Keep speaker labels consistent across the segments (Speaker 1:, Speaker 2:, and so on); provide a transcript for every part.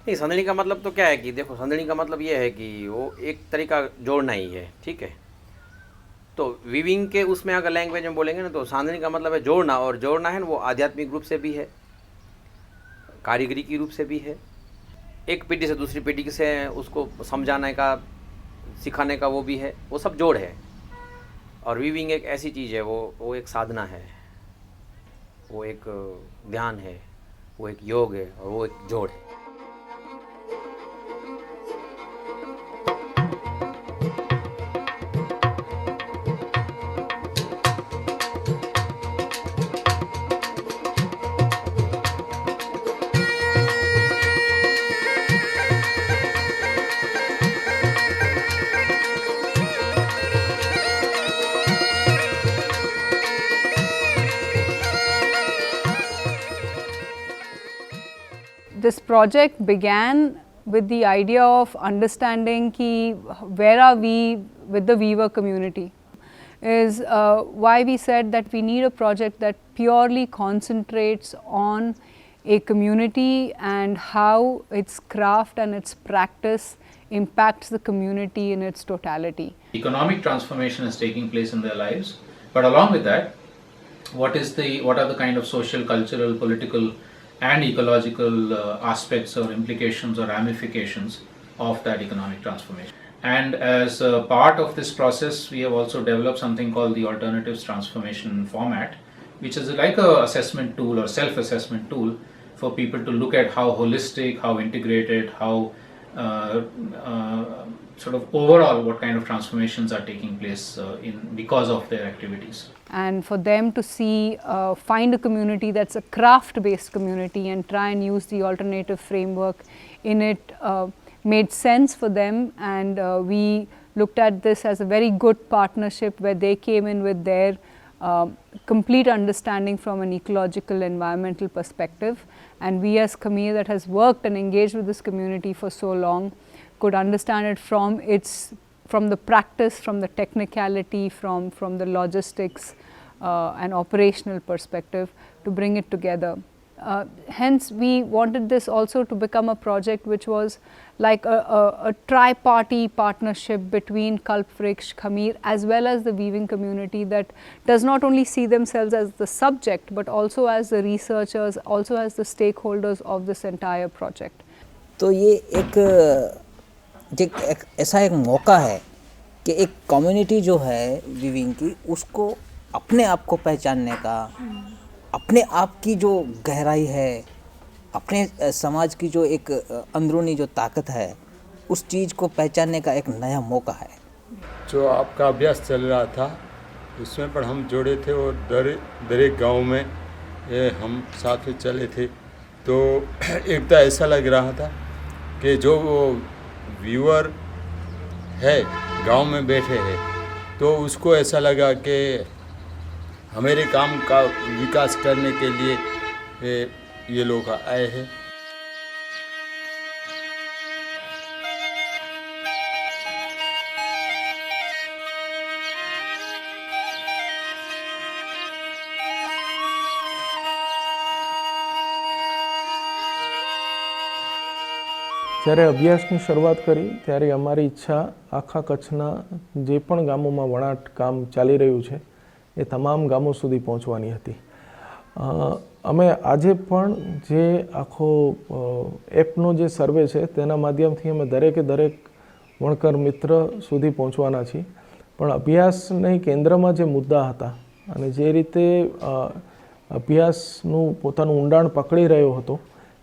Speaker 1: नहीं, संदड़ी का मतलब तो क्या है कि देखो, संदड़ी का मतलब ये है कि वो एक तरीका जोड़ना ही है, ठीक है। तो वीविंग के उसमें अगर लैंग्वेज में बोलेंगे ना, तो सांदनी का मतलब है जोड़ना, और जोड़ना है ना वो आध्यात्मिक रूप से भी है, कारीगरी की रूप से भी है, एक पीढ़ी से दूसरी पीढ़ी से उसको समझाने का, सिखाने का, वो भी है, वो सब जोड़ है। और वीविंग एक ऐसी चीज़ है, वो एक साधना है, वो एक ध्यान है, वो एक योग है, और वो एक जोड़ है।
Speaker 2: This project began with the idea of understanding ki where are we with the weaver community, is why we said that we need a project that purely concentrates on a community and how its craft and its practice impacts the community in its totality.
Speaker 3: Economic transformation is taking place in their lives, but along with that, what are the kind of social, cultural, political and ecological aspects or implications or ramifications of that economic transformation. And as a part of this process, we have also developed something called the alternatives transformation format, which is like a assessment tool or self-assessment tool for people to look at how holistic, how integrated, how sort of overall what kind of transformations are taking place because of their activities.
Speaker 2: And for them to see, find a community that's a craft-based community and try and use the alternative framework in it made sense for them, and we looked at this as a very good partnership where they came in with their complete understanding from an ecological environmental perspective, and we as Khamir that has worked and engaged with this community for so long could understand it from the practice, from the technicality, from the logistics and operational perspective to bring it together. Hence, we wanted this also to become a project which was like a tri-party partnership between Kalpvriksh, Khamir as well as the weaving community that does not only see themselves as the subject but also as the researchers, also as the stakeholders of this entire project.
Speaker 4: तो ये एक ऐसा एक मौका है कि एक community जो है वीविंग की उसको अपने आप को पहचानने का, अपने आप की जो गहराई है, अपने समाज की जो एक अंदरूनी जो ताकत है, उस चीज़ को पहचानने का एक नया मौका है।
Speaker 5: जो आपका अभ्यास चल रहा था उसमें पर हम जोड़े थे और दर एक गाँव में हम साथ में चले थे, तो एक तो ऐसा लग रहा था कि जो वो व्यूअर है गांव में बैठे हैं तो उसको ऐसा लगा कि हमारे काम का विकास करने के लिए ये लोग आए हैं।
Speaker 6: જ્યારે અભ્યાસની શરૂઆત કરી ત્યારે અમારી ઈચ્છા આખા કચ્છના જે પણ ગામોમાં વણાટ કામ ચાલી રહ્યું છે એ તમામ ગામો સુધી પહોંચવાની હતી। અમે આજે પણ જે આખો એપનો જે સર્વે છે તેના માધ્યમથી અમે દરેકે દરેક વણકર મિત્ર સુધી પહોંચવાના છીએ, પણ અભ્યાસને કેન્દ્રમાં જે મુદ્દા હતા અને જે રીતે અભ્યાસનું પોતાનું ઊંડાણ પકડી રહ્યો હતો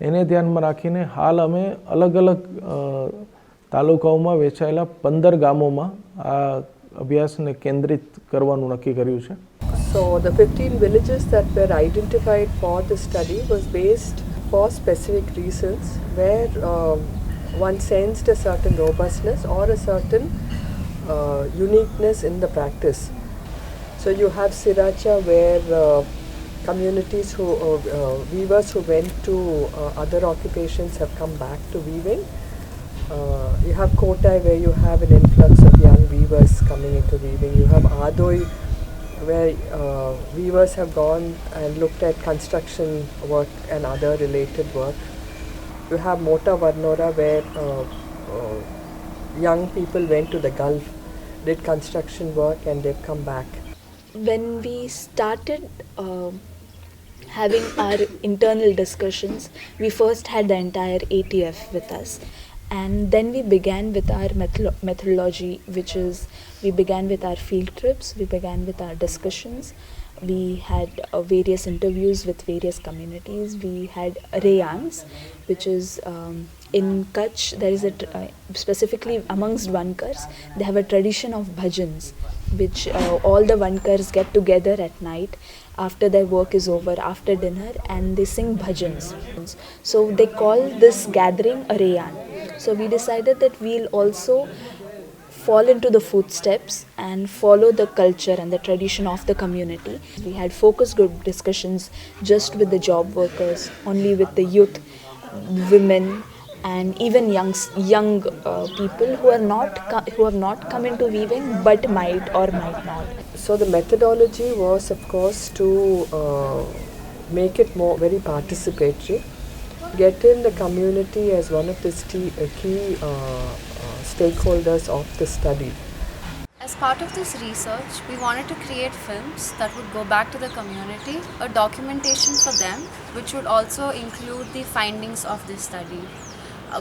Speaker 6: એને ધ્યાનમાં રાખીને હાલ અમે અલગ અલગ તાલુકાઓમાં વેચાયેલા 15 ગામોમાં આ અભ્યાસને કેન્દ્રિત કરવાનું નક્કી કર્યું છે।
Speaker 7: So the 15 villages that were identified for the study was based for specific reasons where one sensed a certain robustness or a certain uniqueness in the practice. So you have Sriracha where communities who weavers who went to other occupations have come back to weaving. You have Kotai where you have an influx of young weavers coming into weaving. You have Adoi where weavers have gone and looked at construction work and other related work. You have Mota Varnora where young people went to the Gulf, did construction work and they've come back.
Speaker 8: When we started having our internal discussions, we first had the entire ATF with us, and then we began with our methodology, which is we began with our field trips, we began with our discussions, we had various interviews with various communities, we had Rayans, which is in Kutch, there is specifically amongst Vankars, they have a tradition of bhajans, which all the Vankars get together at night after their work is over, after dinner, and they sing bhajans. So they call this gathering a Rayan. So we decided that we'll also fall into the footsteps and follow the culture and the tradition of the community. We had focus group discussions just with the job workers, only with the youth, women, and even young people who have not come into weaving but might or might not.
Speaker 7: So the methodology was, of course, to make it more very participatory, get in the community as one of the key stakeholders of the study.
Speaker 9: As part of this research, we wanted to create films that would go back to the community, a documentation for them, which would also include the findings of this study.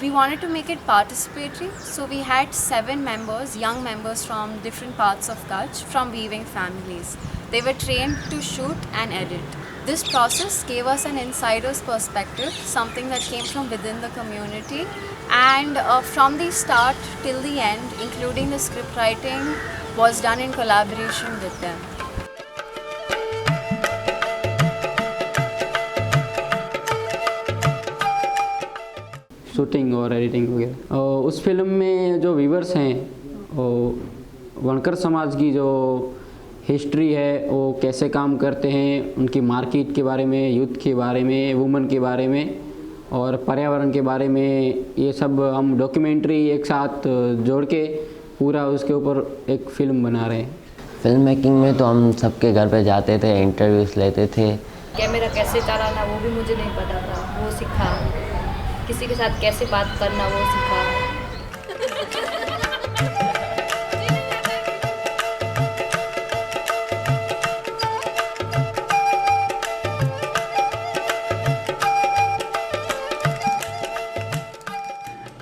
Speaker 9: We wanted to make it participatory, so we had 7 members, young members from different parts of Kutch, from weaving families. They were trained to shoot and edit. This process gave us an insider's perspective, something that came from within the community, and from the start till the end, including the script writing, was done in collaboration with them.
Speaker 10: Shooting और editing वगैरह। उस film में जो viewers हैं वो वनकर समाज की जो हिस्ट्री है वो कैसे काम करते हैं, उनकी मार्केट के बारे में, यूथ के बारे में, वुमेन के बारे में और पर्यावरण के बारे में, ये सब हम डॉक्यूमेंट्री एक साथ जोड़ के पूरा उसके ऊपर एक फ़िल्म बना रहे हैं।
Speaker 11: फिल्म मेकिंग में तो हम सबके घर पे जाते थे, इंटरव्यूज़ लेते थे।
Speaker 12: कैमरा कैसे चलाना वो भी मुझे नहीं पता था, वो सीखा। किसी के साथ कैसे बात करना वो सीखा।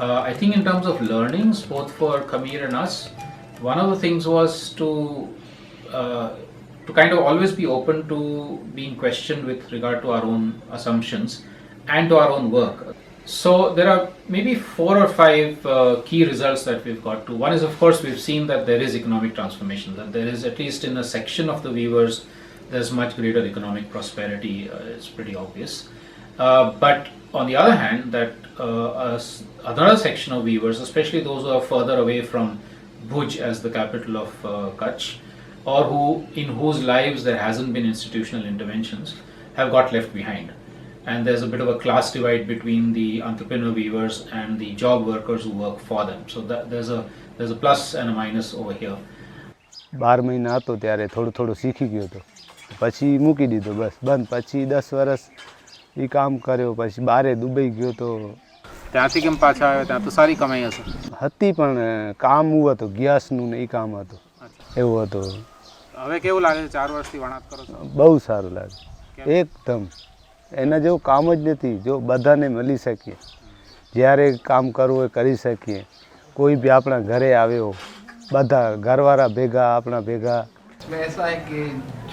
Speaker 3: I think in terms of learnings, both for Kameer and us, one of the things was to kind of always be open to being questioned with regard to our own assumptions and to our own work. So there are maybe 4 or 5 key results that we've got to. One is, of course, we've seen that there is economic transformation, that there is, at least in a section of the weavers, there's much greater economic prosperity. It's pretty obvious. But on the other hand, that another section of weavers, especially those who are further away from Bhuj as the capital of Kutch, or in whose lives there hasn't been institutional interventions, have got left behind. And there's a bit of a class divide between the entrepreneur weavers and the job workers who work for them. So there's a plus and a minus over here.
Speaker 5: 12 મહિના હતો ત્યારે થોડું શીખી ગયો હતો, પછી મૂકી દીધો, બસ બંધ. પછી 10 વર્ષ એ કામ કર્યો, પછી બારે દુબઈ ગયો તો
Speaker 3: ત્યાંથી કેમ પાછા આવ્યા? ત્યાં તો સારી કમાઈ હશે.
Speaker 5: હતી પણ કામ એવું હતું, ગેસનું ને એ કામ હતું, એવું હતું.
Speaker 3: હવે કેવું લાગે છે? 4 વર્ષથી વણાટ કરો છો?
Speaker 5: બહુ સારું લાગે, એકદમ એના જેવું કામ જ નથી જો બધાને મળી શકીએ, જ્યારે કામ કરવું હોય કરી શકીએ. કોઈ બી આપણા ઘરે આવ્યો, બધા ઘરવાળા ભેગા, આપણા ભેગા.
Speaker 13: इसमें ऐसा है कि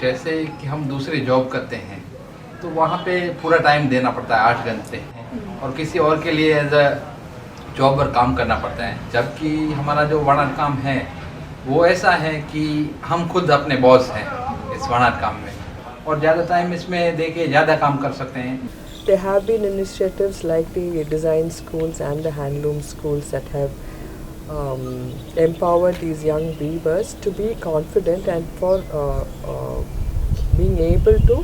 Speaker 13: जैसे कि हम दूसरे जॉब करते हैं तो वहाँ पे पूरा टाइम देना पड़ता है, 8 घंटे, और किसी और के लिए एज अ जॉबर काम करना पड़ता है। जबकि हमारा जो वणाट काम है वो ऐसा है कि हम खुद अपने बॉस हैं इस वणाट काम में, और ज़्यादा टाइम इसमें देके ज़्यादा काम कर सकते हैं।
Speaker 7: There have been initiatives like the design schools and the handloom schools that have empowered these young weavers to be confident and for being able to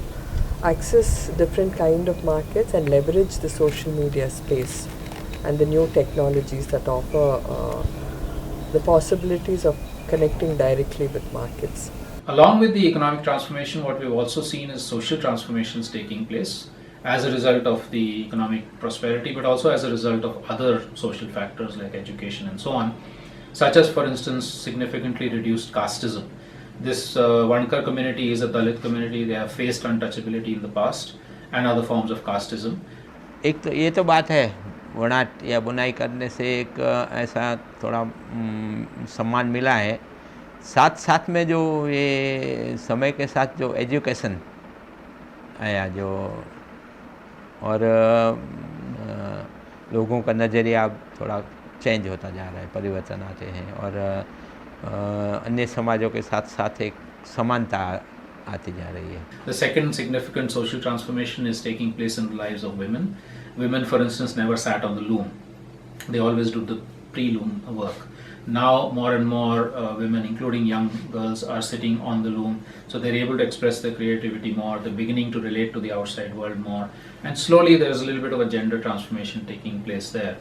Speaker 7: access different kind of markets and leverage the social media space and the new technologies that offer the possibilities of connecting directly with markets.
Speaker 3: Along with the economic transformation, what we've also seen is social transformations taking place. as a result of the economic prosperity, but also as a result of other social factors like education and so on, such as, for instance, significantly reduced casteism. This Vankar community is a Dalit community. They have faced untouchability in the past and other forms of casteism.
Speaker 14: एक तो ये तो बात है, वनाट या बुनाई करने से एक ऐसा थोड़ा सम्मान मिला है। साथ साथ में जो ये समय के साथ जो एजुकेशन आया, जो और लोगों का नज़रिया अब थोड़ा चेंज होता जा रहा है, परिवर्तन आते हैं और अन्य समाजों के साथ साथ एक समानता आती जा रही है।
Speaker 3: The second significant social transformation is taking place in the lives of women. Women, for instance, never sat on the loom. They always do the pre-loom work. Now more and more women, including young girls, are sitting on the loom, so they're able to express their creativity more. They're beginning to relate to the outside world more, and slowly there's a little bit of a gender transformation taking place there.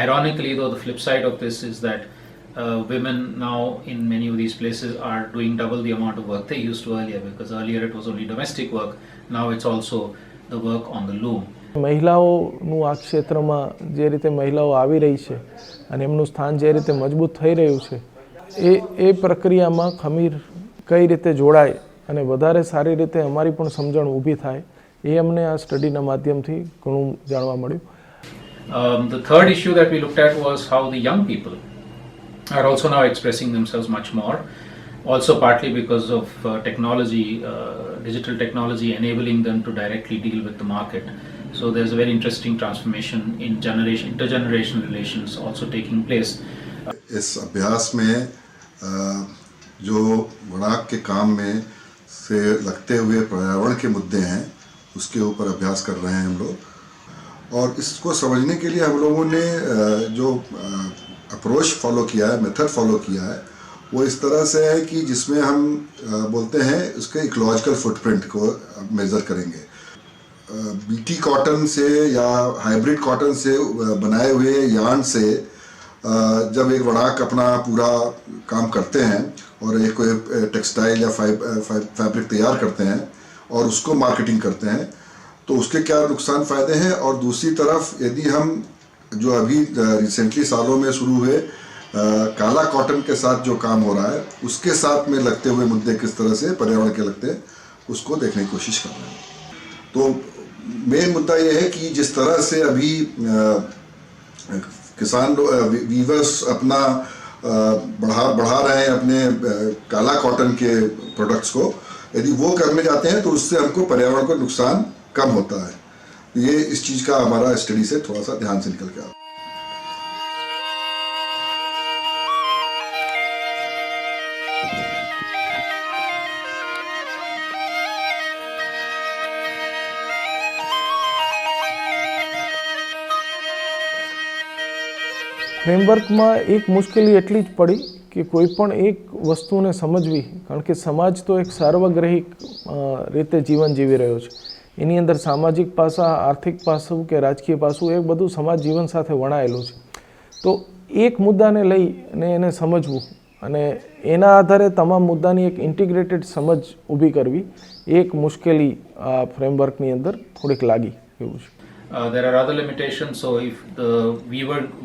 Speaker 3: Ironically, though, the flip side of this is that women now in many of these places are doing double the amount of work they used to earlier, because earlier it was only domestic work. Now it's also the work on the loom.
Speaker 6: મહિલાઓનું આ ક્ષેત્રમાં જે રીતે મહિલાઓ આવી રહી છે અને એમનું સ્થાન જે રીતે મજબૂત થઈ રહ્યું છે, એ પ્રક્રિયામાં ખમીર કઈ રીતે જોડાય અને વધારે સારી રીતે અમારી પણ સમજણ ઊભી થાય, એ અમને આ સ્ટડીના માધ્યમથી ઘણું જાણવા મળ્યું.
Speaker 3: The third issue that we looked at was how the young people are also now expressing themselves much more, also partly because of technology, digital technology enabling them to directly deal with the market. So there's a very interesting transformation in intergenerational relations also taking place.
Speaker 15: इस अभ्यास में जो वनाक के काम में से लगते हुए पर्यावरण के मुद्दे हैं, उसके ऊपर अभ्यास कर रहे हैं हम लोग, और इसको समझने के लिए हम लोगों ने जो अप्रोच फॉलो किया है, मेथड फॉलो किया है, वो इस तरह से है कि जिसमें हम बोलते हैं उसके इकोलॉजिकल फुटप्रिंट को मेज़र करेंगे। बीटी कॉटन से या हाइब्रिड कॉटन से बनाए हुए यार्न से जब एक वनाक अपना पूरा काम करते हैं और एक कोई टेक्सटाइल या फैब्रिक तैयार करते हैं और उसको मार्केटिंग करते हैं, तो उसके क्या नुकसान फ़ायदे हैं। और दूसरी तरफ यदि हम जो अभी रिसेंटली सालों में शुरू हुए काला कॉटन के साथ जो काम हो रहा है, उसके साथ में लगते हुए मुद्दे किस तरह से पर्यावरण के लगते हैं, उसको देखने की कोशिश कर रहे हैं। तो मेन मुद्दा ये है कि जिस तरह से अभी किसान वीवर्स अपना बढ़ा रहे हैं अपने काला कॉटन के प्रोडक्ट्स को, यदि वो करने जाते हैं तो उससे हमको पर्यावरण को नुकसान कम होता है। ये इस चीज़ का हमारा स्टडी से थोड़ा सा ध्यान से निकल के आता है।
Speaker 6: ફ્રેમવર્કમાં એક મુશ્કેલી એટલી જ પડી કે કોઈ પણ એક વસ્તુને સમજવી, કારણ કે સમાજ તો એક સાર્વગ્રહિક રીતે જીવન જીવી રહ્યો છે, એની અંદર સામાજિક પાસા, આર્થિક પાસું કે રાજકીય પાસું, એ બધું સમાજ જીવન સાથે વણાયેલું છે। તો એક મુદ્દાને લઈને એને સમજવું અને એના આધારે તમામ મુદ્દાની એક ઇન્ટિગ્રેટેડ સમજ ઊભી કરવી, એક મુશ્કેલી આ ફ્રેમવર્કની અંદર થોડીક લાગી એવું છે।
Speaker 3: There are other limitations. So if the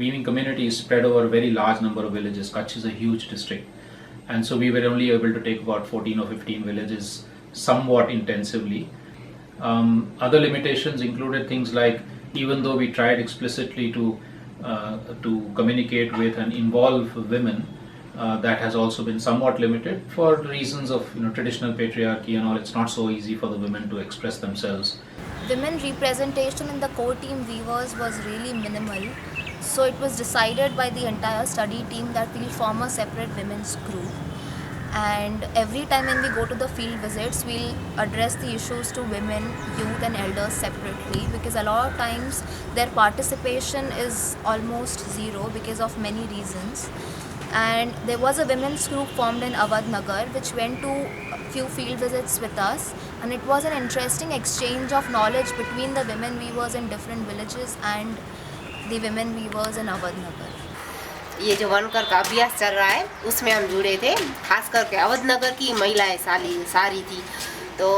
Speaker 3: weaving community is spread over a very large number of villages, Kutch is a huge district, and so we were only able to take about 14 or 15 villages somewhat intensively. Other limitations included things like, even though we tried explicitly to communicate with and involve women, that has also been somewhat limited for reasons of traditional patriarchy and all. It's not so easy for the women to express themselves.
Speaker 9: Women representation in the core team weavers was really minimal, so it was decided by the entire study team that we'll form a separate women's group, and every time when we go to the field visits, we'll address the issues to women, youth and elders separately, because a lot of times their participation is almost zero because of many reasons. And there was a women's group formed in Awadnagar which went to a few field visits with us, and it was an interesting exchange of knowledge between the women weavers in different villages and the women weavers in Awadnagar.
Speaker 16: ये जो वनकर का अभ्यास चल रहा है उसमें हम जुड़े थे, खास करके अवधनगर की महिलाएं सारी थी, तो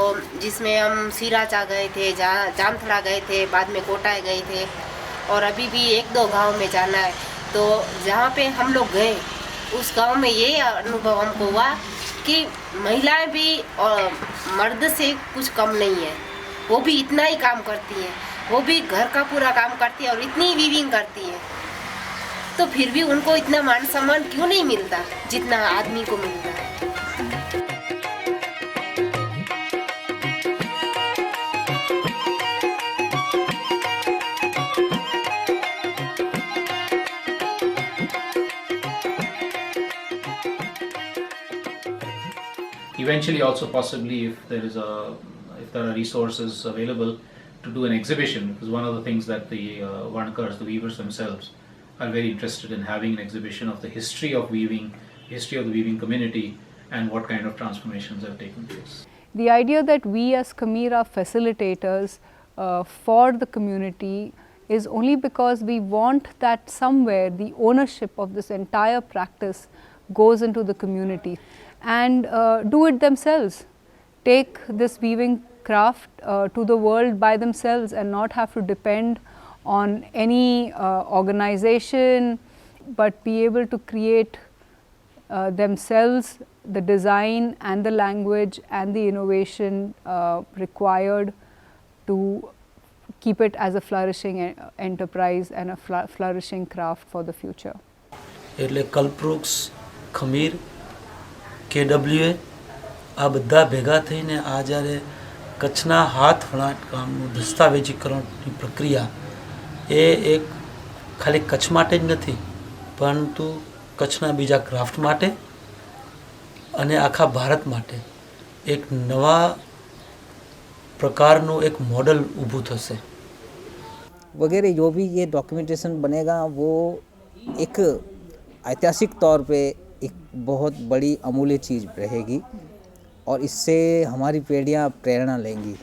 Speaker 16: जिसमें हम सिराचा गए थे, जामथड़ा गए थे, बाद में कोटाई गए थे और अभी भी 1-2 गांव में जाना है। तो जहाँ पे हम लोग गए उस गांव में ये अनुभव हमको हुआ कि महिलाएं भी मर्द से कुछ कम नहीं है, वो भी इतना ही काम करती हैं, वो भी घर का पूरा काम करती है और इतनी वीविंग करती है, तो फिर भी उनको इतना मान सम्मान क्यों नहीं मिलता जितना आदमी को मिलता है।
Speaker 3: Eventually, also possibly, if there are resources available to do an exhibition, because one of the things that the Vankars, the weavers themselves, are very interested in having an exhibition of the history of weaving, history of the weaving community, and what kind of transformations have taken place.
Speaker 2: The idea that we as Khamir are facilitators for the community is only because we want that somewhere the ownership of this entire practice goes into the community and do it themselves. Take this weaving craft to the world by themselves and not have to depend on any organization, but be able to create themselves the design and the language and the innovation required to keep it as a flourishing enterprise and a flourishing craft for the future.
Speaker 17: એટલે કલ્પવૃક્ષ, ખમીર, KWA આ બધા ભેગા થઈને આ જ્યારે કચ્છના હાથ વણાટ કામનું દસ્તાવેજીકરણની પ્રક્રિયા એ એક ખાલી કચ્છ માટે જ નથી પરંતુ કચ્છના બીજા ક્રાફ્ટ માટે અને આખા ભારત માટે એક નવા પ્રકારનું એક મોડલ ઊભું થશે.
Speaker 4: वगैरह जो भी ये डॉक्यूमेंटेशन बनेगा वो एक ऐतिहासिक तौर पे एक बहुत बड़ी अमूल्य चीज़ रहेगी और इससे हमारी पीढ़ियाँ प्रेरणा लेंगी.